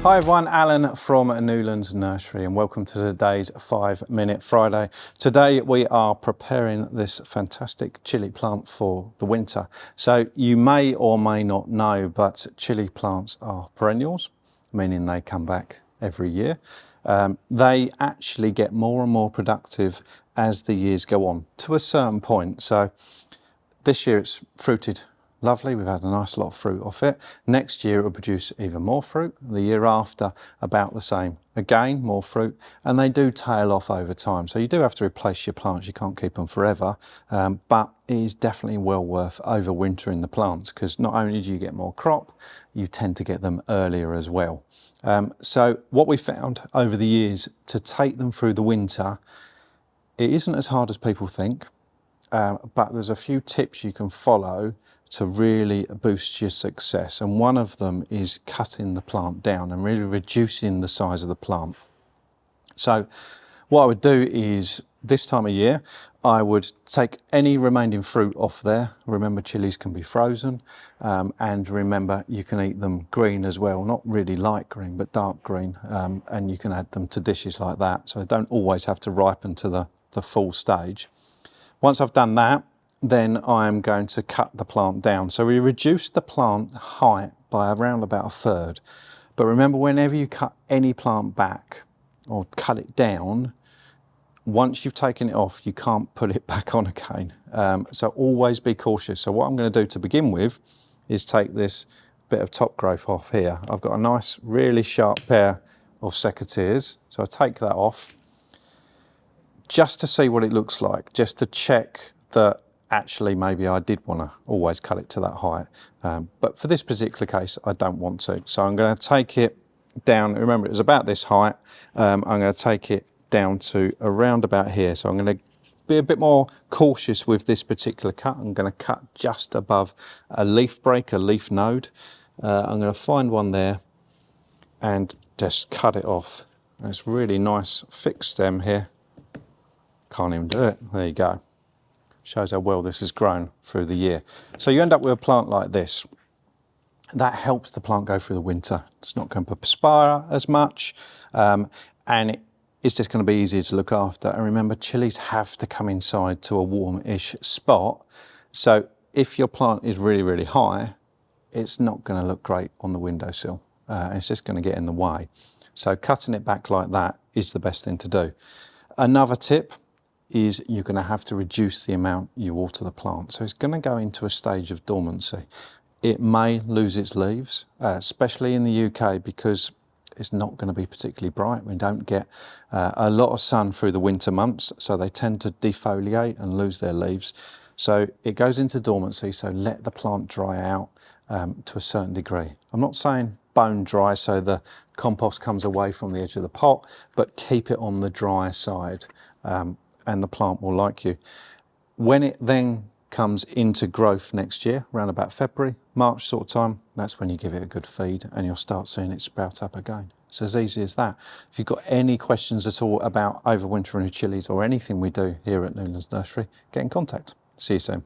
Hi everyone, Alan from Newlands Nursery and welcome to today's 5-Minute Friday. Today we are preparing this fantastic chilli plant for the winter. So you may or may not know, but chilli plants are perennials, meaning they come back every year. They actually get more and more productive as the years go on to a certain point. So this year it's fruited lovely, we've had a nice lot of fruit off it. Next year it will produce even more fruit. The year after, about the same. Again, more fruit, and they do tail off over time. So you do have to replace your plants, you can't keep them forever, but it is definitely well worth overwintering the plants because not only do you get more crop, you tend to get them earlier as well. So what we found over the years to take them through the winter, it isn't as hard as people think, but there's a few tips you can follow to really boost your success, and one of them is cutting the plant down and really reducing the size of the plant. So what I would do is this time of year I would take any remaining fruit off there. Remember, chilies can be frozen, and remember you can eat them green as well, not really light green but dark green, and you can add them to dishes like that, so they don't always have to ripen to the full stage. Once I've done that, then I'm going to cut the plant down. So we reduce the plant height by around about 1/3. But remember, whenever you cut any plant back or cut it down, once you've taken it off, you can't put it back on again. So always be cautious. So what I'm going to do to begin with is take this bit of top growth off here. I've got a nice, really sharp pair of secateurs. So I take that off just to see what it looks like, just to check that actually maybe I did want to always cut it to that height, but for this particular case I don't want to. So I'm going to take it down. Remember, it was about this height. I'm going to take it down to around about here. So I'm going to be a bit more cautious with this particular cut. I'm going to cut just above a leaf break, a leaf node. I'm going to find one there and just cut it off. And it's really nice thick stem here. Can't even do it. There you go. Shows how well this has grown through the year. So you end up with a plant like this. That helps the plant go through the winter. It's not going to perspire as much, and it's just going to be easier to look after. And remember, chilies have to come inside to a warm-ish spot. So if your plant is really, really high, it's not going to look great on the windowsill. It's just going to get in the way. So cutting it back like that is the best thing to do. Another tip is you're going to have to reduce the amount you water the plant. So it's going to go into a stage of dormancy. It may lose its leaves, especially in the UK, because it's not going to be particularly bright. We don't get a lot of sun through the winter months, so they tend to defoliate and lose their leaves. So it goes into dormancy, so let the plant dry out to a certain degree. I'm not saying bone dry so the compost comes away from the edge of the pot, but keep it on the dry side. And the plant will like you. When it then comes into growth next year, around about February, March sort of time, that's when you give it a good feed and you'll start seeing it sprout up again. It's as easy as that. If you've got any questions at all about overwintering chilies or anything we do here at Newlands Nursery, get in contact. See you soon.